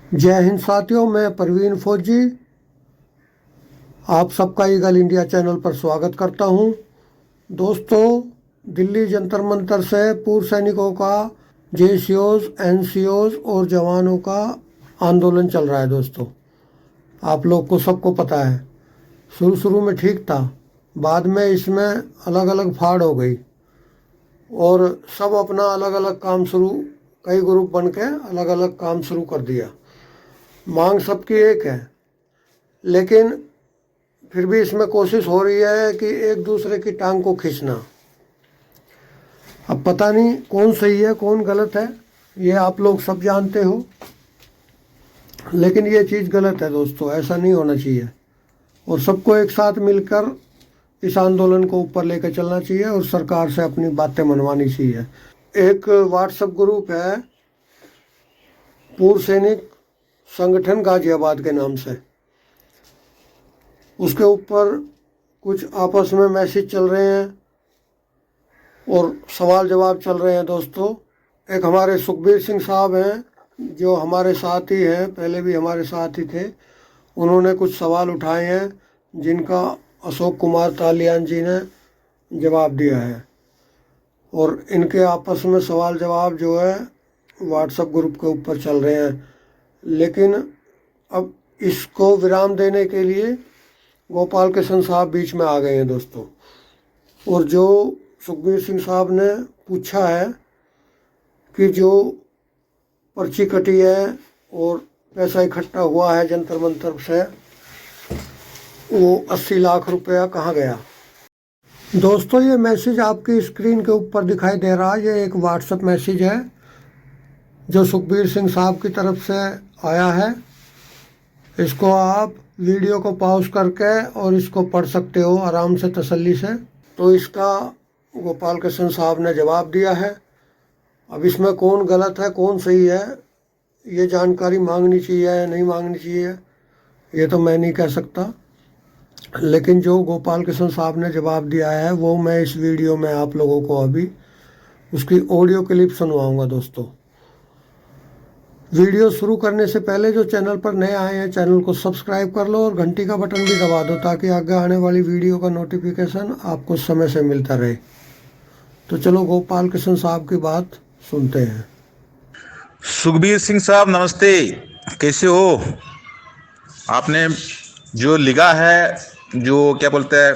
जय हिंद साथियों, मैं परवीन फौजी आप सबका ईगल इंडिया चैनल पर स्वागत करता हूं। दोस्तों, दिल्ली जंतर मंतर से पूर्व सैनिकों का जेसीओज, एनसीओज और जवानों का आंदोलन चल रहा है। दोस्तों, आप लोग को सबको पता है, शुरू शुरू में ठीक था, बाद में इसमें अलग अलग फाड़ हो गई और सब अपना अलग अलग काम शुरू, कई ग्रुप बन के अलग अलग काम शुरू कर दिया। मांग सबकी एक है, लेकिन फिर भी इसमें कोशिश हो रही है कि एक दूसरे की टांग को खींचना। अब पता नहीं कौन सही है कौन गलत है, ये आप लोग सब जानते हो, लेकिन ये चीज़ गलत है दोस्तों, ऐसा नहीं होना चाहिए। और सबको एक साथ मिलकर इस आंदोलन को ऊपर लेकर चलना चाहिए और सरकार से अपनी बातें मनवानी चाहिए। एक व्हाट्सएप ग्रुप है पूर्व सैनिक संगठन गाजियाबाद के नाम से, उसके ऊपर कुछ आपस में मैसेज चल रहे हैं और सवाल जवाब चल रहे हैं। दोस्तों, एक हमारे सुखबीर सिंह साहब हैं जो हमारे साथ ही हैं, पहले भी हमारे साथ ही थे। उन्होंने कुछ सवाल उठाए हैं जिनका अशोक कुमार तालियान जी ने जवाब दिया है और इनके आपस में सवाल जवाब जो है व्हाट्सएप ग्रुप के ऊपर चल रहे हैं। लेकिन अब इसको विराम देने के लिए गोपाल कृष्ण साहब बीच में आ गए हैं दोस्तों। और जो सुखबीर सिंह साहब ने पूछा है कि जो पर्ची कटी है और पैसा इकट्ठा हुआ है जंतर मंतर से, वो 80 लाख रुपया कहाँ गया। दोस्तों, ये मैसेज आपकी स्क्रीन के ऊपर दिखाई दे रहा है, ये एक व्हाट्सएप मैसेज है जो सुखबीर सिंह साहब की तरफ से आया है। इसको आप वीडियो को पॉज करके और इसको पढ़ सकते हो आराम से, तसल्ली से। तो इसका गोपाल कृष्ण साहब ने जवाब दिया है। अब इसमें कौन गलत है कौन सही है, ये जानकारी मांगनी चाहिए या नहीं मांगनी चाहिए, ये तो मैं नहीं कह सकता। लेकिन जो गोपाल कृष्ण साहब ने जवाब दिया है वो मैं इस वीडियो में आप लोगों को अभी उसकी ऑडियो क्लिप सुनवाऊंगा। दोस्तों, वीडियो शुरू करने से पहले जो चैनल पर नए आए हैं, चैनल को सब्सक्राइब कर लो और घंटी का बटन भी दबा दो ताकि आगे आने वाली वीडियो का नोटिफिकेशन आपको समय से मिलता रहे। तो चलो गोपाल कृष्ण साहब की बात सुनते हैं। सुखबीर सिंह साहब नमस्ते, कैसे हो? आपने जो लिखा है, जो क्या बोलते हैं,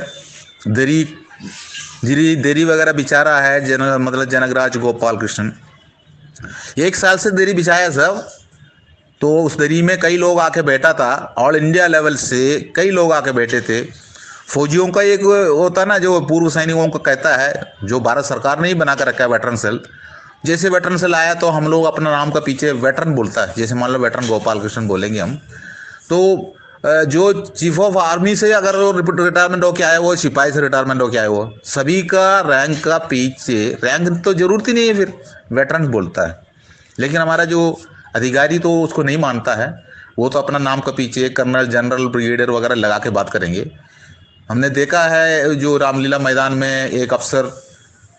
दरी जिरी देरी वगैरह बिछा रहा है मतलब जनकराज गोपाल कृष्ण, 1 साल से दरी बिछाया सब। तो उस दरी में कई लोग आके बैठा था, ऑल इंडिया लेवल से कई लोग आके बैठे थे। फौजियों का एक होता ना, जो पूर्व सैनिकों का कहता है, जो भारत सरकार ने ही बना कर रखा है वेटरन सेल। जैसे वेटरन सेल आया तो हम लोग अपना नाम का पीछे वेटरन बोलता है, जैसे मान लो वेटरन गोपाल कृष्ण बोलेंगे हम। तो जो चीफ ऑफ आर्मी से अगर वो रिटायरमेंट होके आए, वो सिपाही से रिटायरमेंट होके आए, वो सभी का रैंक का पीछे, रैंक तो जरूरत ही नहीं है, फिर वेटरन बोलता है। लेकिन हमारा जो अधिकारी तो उसको नहीं मानता है, वो तो अपना नाम का पीछे कर्नल, जनरल, ब्रिगेडियर वगैरह लगा के बात करेंगे। हमने देखा है जो रामलीला मैदान में एक अफसर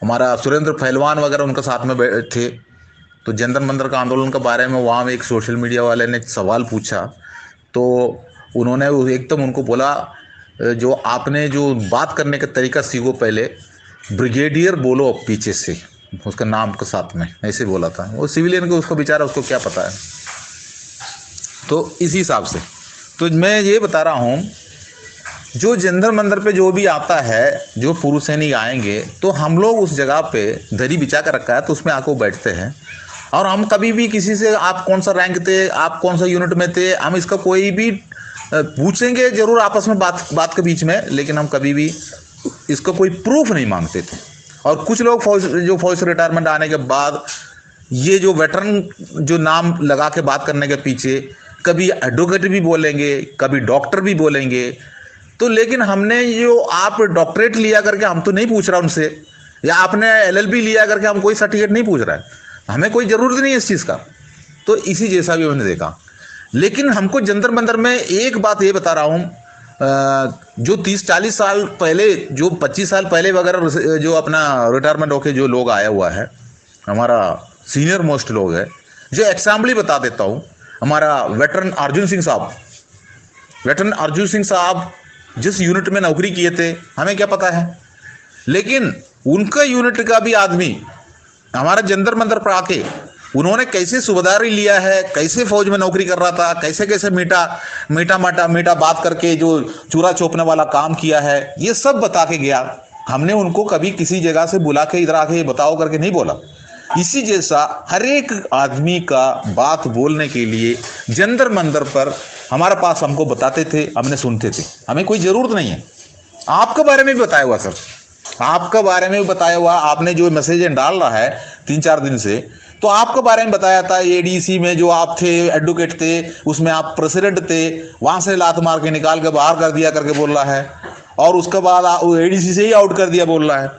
हमारा सुरेंद्र पहलवान वगैरह उनके साथ में थे, तो जंतर मंतर का आंदोलन के बारे में वहाँ में एक सोशल मीडिया वाले ने सवाल पूछा, तो उन्होंने एकदम उनको बोला, जो आपने जो बात करने का तरीका सीखो, पहले ब्रिगेडियर बोलो पीछे से उसका नाम के साथ में, ऐसे बोला था। वो सिविलियन को, उसको बेचारा, उसको क्या पता है। तो इसी हिसाब से तो मैं ये बता रहा हूँ, जो जंतर मंतर पे जो भी आता है, जो पूर्व सैनिक आएंगे, तो हम लोग उस जगह पे दरी बिछा कर रखा है, तो उसमें आके बैठते हैं। और हम कभी भी किसी से आप कौन सा रैंक थे, आप कौन सा यूनिट में थे, हम इसका कोई भी पूछेंगे जरूर आपस में, बात के बीच में, लेकिन हम कभी भी इसका कोई प्रूफ नहीं मांगते थे। और कुछ लोग फौज से रिटायरमेंट आने के बाद ये जो वेटरन जो नाम लगा के बात करने के पीछे, कभी एडवोकेट भी बोलेंगे, कभी डॉक्टर भी बोलेंगे। तो लेकिन हमने जो आप डॉक्टरेट लिया करके, हम तो नहीं पूछ रहा उनसे, या आपने LLB लिया करके हम कोई सर्टिफिकेट नहीं पूछ रहा है, हमें कोई ज़रूरत नहीं है इस चीज़ का। तो इसी जैसा भी मैंने देखा। लेकिन हमको जंतर मंतर में एक बात ये बता रहा हूँ, जो 30-40 साल पहले, जो 25 साल पहले वगैरह जो अपना रिटायरमेंट होके जो लोग आया हुआ है, हमारा सीनियर मोस्ट लोग है, जो एग्जाम्पल ही बता देता हूँ। हमारा वेटरन अर्जुन सिंह साहब, वेटरन अर्जुन सिंह साहब जिस यूनिट में नौकरी किए थे हमें क्या पता है, लेकिन उनका यूनिट का भी आदमी हमारा जंतर मंतर पर आके उन्होंने कैसे सूबेदारी लिया है, कैसे फौज में नौकरी कर रहा था, कैसे कैसे मीठा बात करके जो चूरा चोपने वाला काम किया है, ये सब बता के गया। हमने उनको कभी किसी जगह से बुला के इधर आके बताओ करके नहीं बोला। इसी जैसा हर एक आदमी का बात बोलने के लिए जंतर मंतर पर हमारे पास हमको बताते थे, हमने सुनते थे। हमें कोई जरूरत नहीं है। आपके बारे में भी बताया हुआ सर, आपके बारे में भी बताया हुआ, आपने जो मैसेज डाल रहा है 3-4 दिन से, तो आपके बारे में बताया था। एडीसी में जो आप थे, एडवोकेट थे, उसमें आप प्रेसिडेंट थे, वहां से लात मार के निकाल के बाहर कर दिया करके बोल रहा है, और उसके बाद एडीसी से ही आउट कर दिया बोल रहा है।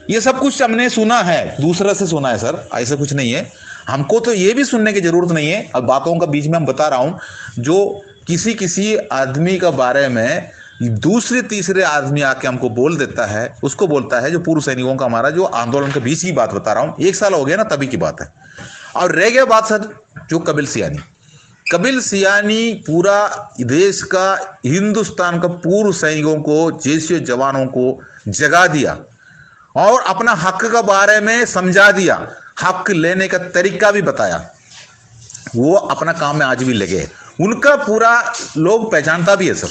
ये सब कुछ हमने सुना है, दूसरे से सुना है सर, ऐसा कुछ नहीं है। हमको तो ये भी सुनने की जरूरत नहीं है। अब बातों का बीच में हम बता रहा हूं, जो किसी आदमी के बारे में दूसरे तीसरे आदमी आके हमको बोल देता है, उसको बोलता है, जो पूर्व सैनिकों का हमारा जो आंदोलन के बीच की बात बता रहा हूं, 1 साल हो गया ना, तभी की बात है। और रह गया बात सर जो कपिल सियानी पूरा देश का, हिंदुस्तान का पूर्व सैनिकों को, जैसे जवानों को जगा दिया और अपना हक के बारे में समझा दिया, हक लेने का तरीका भी बताया। वो अपना काम में आज भी लगे, उनका पूरा लोग पहचानता भी है सर।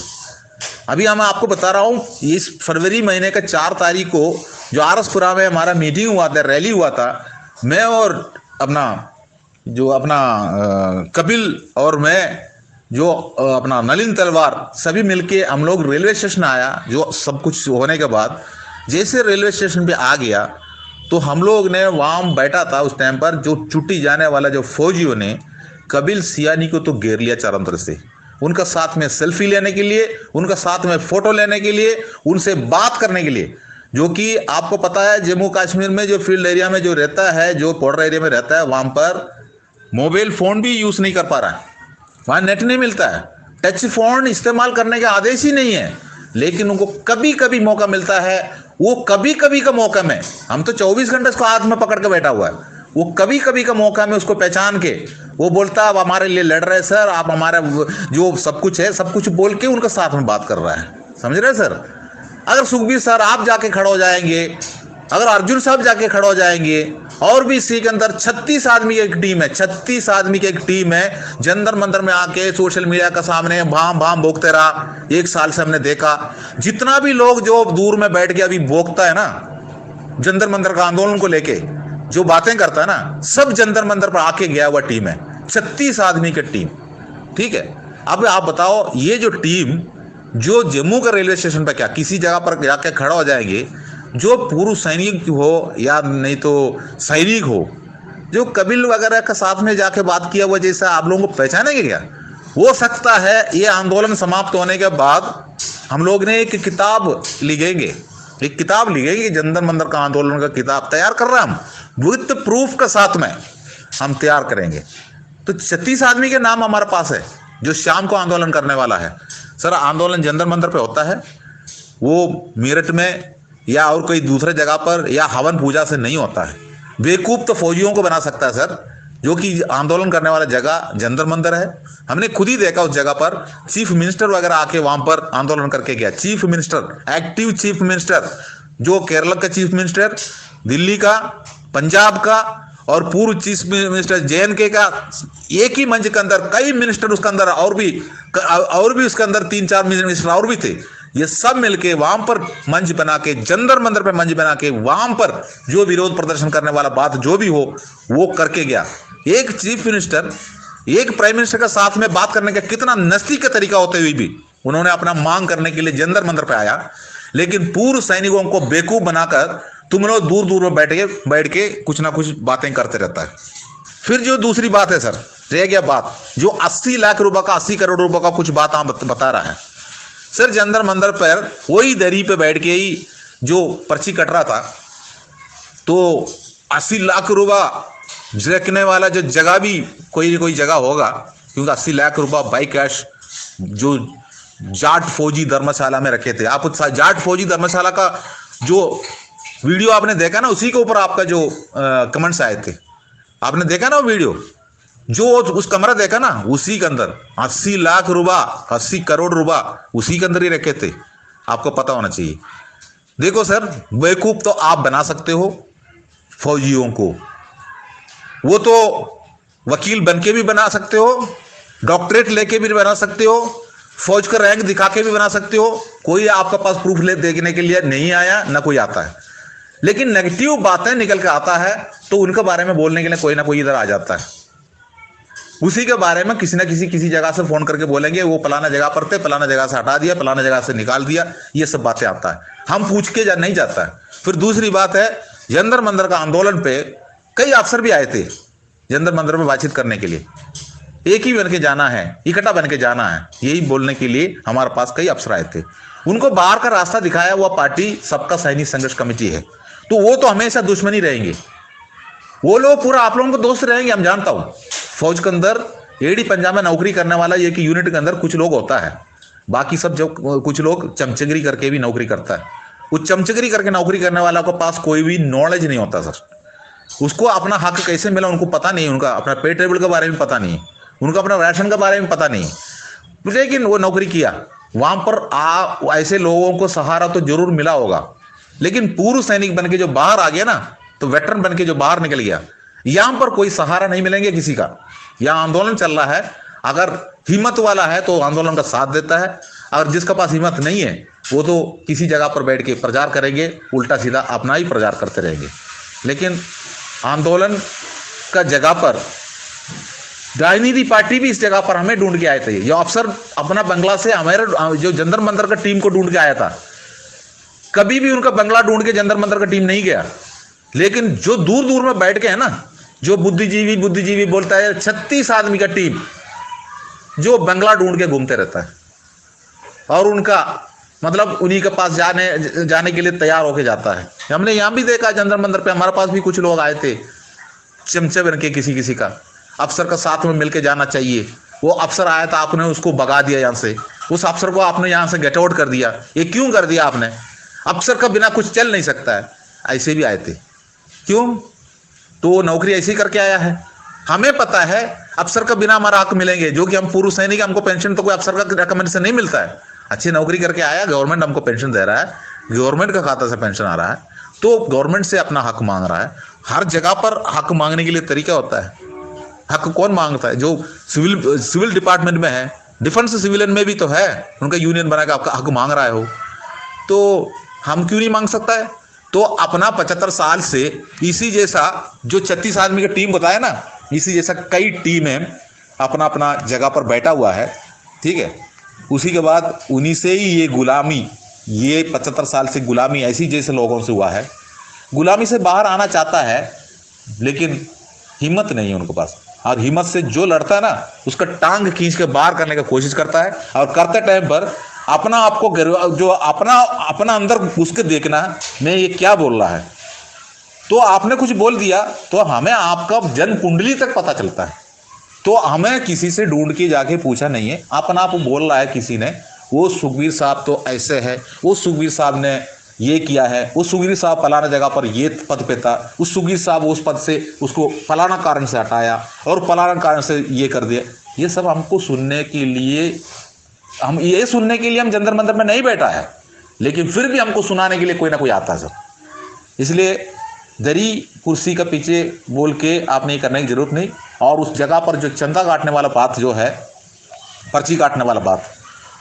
अभी हम आपको बता रहा हूं, इस फरवरी महीने का 4 तारीख को जो आरसपुरा में हमारा मीटिंग हुआ था, रैली हुआ था, मैं और अपना कपिल और मैं जो अपना नलिन तलवार सभी मिलके हम लोग रेलवे स्टेशन आया। जो सब कुछ होने के बाद जैसे रेलवे स्टेशन पे आ गया, तो हम लोग ने वहां बैठा था उस टाइम पर, जो छुट्टी जाने वाला जो फौजियों ने कपिल सियानी को तो घेर लिया चारों तरफ से, उनका साथ में सेल्फी लेने के लिए, उनका साथ में फोटो लेने के लिए, उनसे बात करने के लिए। जो कि आपको पता है जम्मू कश्मीर में जो फील्ड एरिया में जो रहता है, जो बॉर्डर एरिया में रहता है, वहां पर मोबाइल फोन भी यूज नहीं कर पा रहा है, वहां नेट नहीं मिलता है, टच फोन इस्तेमाल करने का आदेश ही नहीं है। लेकिन उनको कभी कभी मौका मिलता है, वो कभी कभी का मौका में, हम तो 24 घंटे उसको हाथ में पकड़ के बैठा हुआ है, वो कभी कभी का मौका में उसको पहचान के वो बोलता है आप हमारे लिए लड़ रहे हैं सर, आप हमारा जो सब कुछ है सब कुछ बोल के उनके साथ में बात कर रहा है। समझ रहे हैं सर? अगर सुखबीर सर आप जाके खड़े हो जाएंगे, अगर अर्जुन साहब जाके खड़े हो जाएंगे, और भी इसी के अंदर 36 आदमी की एक टीम है, 36 आदमी की एक टीम है, जंतर मंतर में आके सोशल मीडिया का सामने भाम भाम भोगते रहा। 1 साल से हमने देखा, जितना भी लोग जो दूर में बैठ के अभी भोगता है ना, जंतर मंतर का आंदोलन को लेके जो बातें करता है ना, सब जंतर मंतर पर आके गया हुआ टीम है, 36 आदमी की टीम। ठीक है, अब आप बताओ, ये जो टीम जो जम्मू का रेलवे स्टेशन पर क्या किसी जगह पर जाके खड़ा हो जाएंगे, जो पूर्व सैनिक हो या नहीं तो सैनिक हो, जो कपिल वगैरह के साथ में जाके बात किया हुआ, जैसा आप लोगों को पहचानेंगे क्या? हो सकता है ये आंदोलन समाप्त होने के बाद हम लोग ने एक किताब लिखेंगे, जंतर मंतर का आंदोलन का किताब तैयार कर रहे हैं हम, विद प्रूफ के साथ में हम तैयार करेंगे। तो 36 आदमी के नाम हमारे पास है जो शाम को आंदोलन करने वाला है। सर, आंदोलन जंतर मंतर पे होता है, वो मेरठ में या और कोई दूसरे जगह पर या हवन पूजा से नहीं होता है। बेवकूफ तो फौजियों को बना सकता है सर, जो कि आंदोलन करने वाला जगह जंतर मंतर है। हमने खुद ही देखा उस जगह पर चीफ मिनिस्टर वगैरह आके वहां पर आंदोलन करके गया। Chief minister, active chief minister, जो केरल का चीफ मिनिस्टर, दिल्ली का, पंजाब का और पूर्व चीफ मिनिस्टर JNK का, एक ही मंच के अंदर कई मिनिस्टर उसके अंदर और भी उसके अंदर 3-4 मिनिस्टर और भी थे। ये सब मिलके वहां पर मंच बना के, जंतर मंतर पे मंच बना के, वहां पर जो विरोध प्रदर्शन करने वाला बात जो भी हो वो करके गया। एक चीफ मिनिस्टर, एक प्राइम मिनिस्टर का साथ में बात करने का कितना नजदीक का तरीका होते हुए भी उन्होंने अपना मांग करने के लिए जंतर मंतर पे आया। लेकिन पूर्व सैनिकों को बेवकूफ बनाकर तुम लोग दूर दूर में बैठ के कुछ ना कुछ बातें करते रहता है। फिर जो दूसरी बात है सर, रह गया बात जो 80 लाख रुपए का, 80 करोड़ रुपए का कुछ बात आप बता रहा है सर। जंतर मंतर पर वही दरी पे बैठ के ही जो पर्ची कट रहा था, तो 80 लाख रुपए रखने वाला जो जगह भी कोई जगह होगा, क्योंकि 80 लाख रुपए बाई कैश जो जाट फौजी धर्मशाला में रखे थे। आप जाट फौजी धर्मशाला का जो वीडियो आपने देखा ना, उसी के ऊपर आपका जो कमेंट्स आए थे, आपने देखा ना वो वीडियो, जो उस कमरा देखा ना, उसी के अंदर 80 लाख रुपया, 80 करोड़ रुपया उसी के अंदर ही रखे थे। आपको पता होना चाहिए। देखो सर, बेवकूफ तो आप बना सकते हो फौजियों को, वो तो वकील बन के भी बना सकते हो, डॉक्टरेट लेके भी बना सकते हो, फौज का रैंक दिखा के भी बना सकते हो। कोई आपके पास प्रूफ ले देखने के लिए नहीं आया, ना कोई आता है। लेकिन नेगेटिव बातें निकल के आता है तो उनके बारे में बोलने के लिए कोई ना कोई इधर आ जाता है। उसी के बारे में किसी ना किसी जगह से फोन करके बोलेंगे वो फलाना जगह पर थे, फलाना जगह से हटा दिया, फलाना जगह से निकाल दिया, ये सब बातें आता है। हम पूछ के नहीं जाता है। फिर दूसरी बात है, जंतर मंतर का आंदोलन पे कई अफसर भी आए थे जंतर मंतर में बातचीत करने के लिए। एक ही बन के जाना है, इकट्ठा बन के जाना है, यही बोलने के लिए हमारे पास कई अफसर आए थे। उनको बाहर का रास्ता दिखाया हुआ पार्टी सबका सैनिक संघर्ष कमेटी है, तो वो तो हमेशा दुश्मनी रहेंगे। वो लोग पूरा आप लोगों को दोस्त रहेंगे, हम जानता हूं। फौज के अंदर एडी पंजाब में नौकरी करने वाला एक यूनिट के अंदर कुछ लोग होता है, बाकी सब जो कुछ लोग चमचगिरी करके भी नौकरी करता है। उस चमचगिरी करके नौकरी करने वाला के पास कोई भी नॉलेज नहीं होता सर। उसको अपना हक कैसे मिला उनको पता नहीं, उनका अपना पे टेबल के बारे में पता नहीं, उनका अपना राशन के बारे में पता नहीं। लेकिन वो नौकरी किया, वहां पर ऐसे लोगों को सहारा तो जरूर मिला होगा। लेकिन पूर्व सैनिक बन के जो बाहर आ गया ना, तो वेटरन बन के जो बाहर निकल गया, यहां पर कोई सहारा नहीं मिलेंगे किसी का। यहां आंदोलन चल रहा है, अगर हिम्मत वाला है तो आंदोलन का साथ देता है, अगर जिसका पास हिम्मत नहीं है वो तो किसी जगह पर बैठ के प्रचार करेंगे, उल्टा सीधा अपना ही प्रचार करते रहेंगे। लेकिन आंदोलन का जगह पर राजनीति पार्टी भी इस जगह पर हमें ढूंढ के आए थे। ये अफसर अपना बंगला से हमारे जो जंतर मंतर का टीम को ढूंढ के आया था, कभी भी उनका बंगला ढूंढ के जंतर मंतर का टीम नहीं गया। लेकिन जो दूर दूर में बैठ के है ना, जो बुद्धिजीवी बोलता है, 36 आदमी का टीम जो बंगला ढूंढ के घूमते रहता है, और उनका मतलब उन्हीं के पास जाने के लिए तैयार होके जाता है। हमने यहां भी देखा जंतर मंतर पे, हमारे पास भी कुछ लोग आए थे चमचे बन के, किसी का अफसर का साथ में मिलके जाना चाहिए। वो अफसर आया था, आपने उसको भगा दिया यहां से, उस अफसर को आपने यहां से गेट आउट कर दिया। ये क्यों कर दिया आपने? अफसर का बिना कुछ चल नहीं सकता है। ऐसे भी आए थे, क्यों? तो नौकरी ऐसी करके आया है। हमें पता है अफसर का बिना हमारा हक मिलेंगे, जो कि हम पूर्व सैनिक, हमको पेंशन तो कोई अफसर का रिकमेंडेशन नहीं मिलता है। अच्छी नौकरी करके आया, गवर्नमेंट हमको पेंशन दे रहा है, गवर्नमेंट का खाता से पेंशन आ रहा है, तो गवर्नमेंट से अपना हक मांग रहा है। हर जगह पर हक मांगने के लिए तरीका होता है। हक कौन मांगता है? जो सिविल डिपार्टमेंट में है, डिफेंस सिविलियन में भी तो है, उनका यूनियन बना के आपका हक मांग रहा है हो, तो हम क्यों नहीं मांग सकता है? तो अपना 75 साल से इसी जैसा जो 36 आदमी का टीम बताया ना, इसी जैसा कई टीम है अपना अपना जगह पर बैठा हुआ है, ठीक है। उसी के बाद उन्हीं से ही ये गुलामी, ये 75 साल से गुलामी ऐसी जैसे लोगों से हुआ है। गुलामी से बाहर आना चाहता है, लेकिन हिम्मत नहीं है उनके पास। और हिम्मत से जो लड़ता है ना, उसका टांग खींच के बाहर करने की कोशिश करता है। और करते टाइम पर अपना आपको जो अपना अंदर घुस के देखना मैं ये क्या बोल रहा है। तो आपने कुछ बोल दिया तो हमें आपका जन्म कुंडली तक पता चलता है। तो हमें किसी से ढूंढ के जाके पूछा नहीं है, अपना आप बोल रहा है किसी ने, वो सुखबीर साहब तो ऐसे है, वो सुखबीर साहब ने ये किया है, वो सुखबीर साहब फलाना जगह पर ये पद पे था, उस सुखबीर साहब उस पद से उसको फलाना कारण से हटाया और फलाना कारण से ये कर दिया। ये सब हमको सुनने के लिए, हम ये सुनने के लिए हम जंतर मंतर में नहीं बैठा है, लेकिन फिर भी हमको सुनाने के लिए कोई ना कोई आता है सब। इसलिए दरी कुर्सी का पीछे बोल के आपने ये करने की जरूरत नहीं। और उस जगह पर जो चंदा काटने वाला बात जो है, पर्ची काटने वाला बात,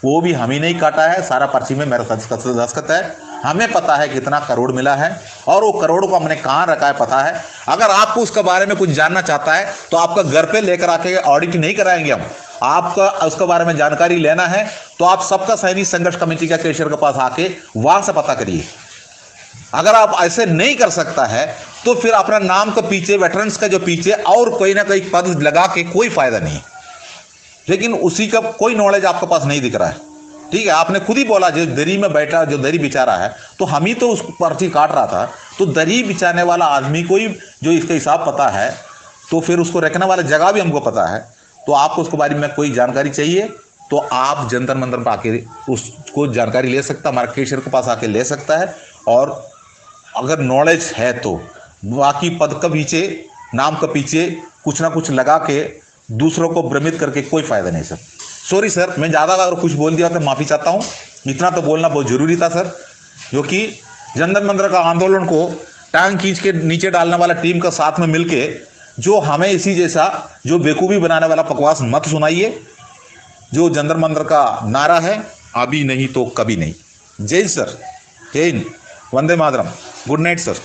वो भी हम ही नहीं काटा है, सारा पर्ची में मेरा दस्तखत है। हमें पता है कितना करोड़ मिला है और वो करोड़ को हमने कहाँ रखा है पता है। अगर आपको उसके बारे में कुछ जानना चाहता है तो आपका घर पे लेकर आके ऑडिट नहीं कराएंगे हम। आपका उसके बारे में जानकारी लेना है तो आप सबका सैनिक संघर्ष कमेटी का कैशियर के पास आके वहां से पता करिए। अगर आप ऐसे नहीं कर सकता है तो फिर अपना नाम के पीछे, वेटरन्स का जो पीछे और कोई ना कोई पद लगा के कोई फायदा नहीं। लेकिन उसी का कोई नॉलेज आपके पास नहीं दिख रहा है, ठीक है। आपने खुद ही बोला जो दरी में बैठा, जो दरी बिछा रहा है, तो हम ही तो उस पर्ची काट रहा था। तो दरी बिछाने वाला आदमी को ही जो इसका हिसाब पता है, तो फिर उसको रखने वाला जगह भी हमको पता है। तो आपको उसके बारे में कोई जानकारी चाहिए तो आप जंतर मंतर पर आके उसको जानकारी ले सकता है, हमारे कैशियर के पास आके ले सकता है। और अगर नॉलेज है तो बाकी पद के पीछे, नाम के पीछे कुछ ना कुछ लगा के दूसरों को भ्रमित करके कोई फायदा नहीं सर। सॉरी सर, मैं ज़्यादा अगर कुछ बोल दिया तो माफ़ी चाहता हूँ। इतना तो बोलना बहुत ज़रूरी था सर, जो कि जनता मंत्र का आंदोलन को टांग खींच के नीचे डालने वाला टीम का साथ में मिलके जो हमें इसी जैसा जो बेवकूफ़ी बनाने वाला बकवास मत सुनाइए। जो जंतर मंतर का नारा है, अभी नहीं तो कभी नहीं। जय हिंद सर, जय Hind, Vande Mataram, good night sir.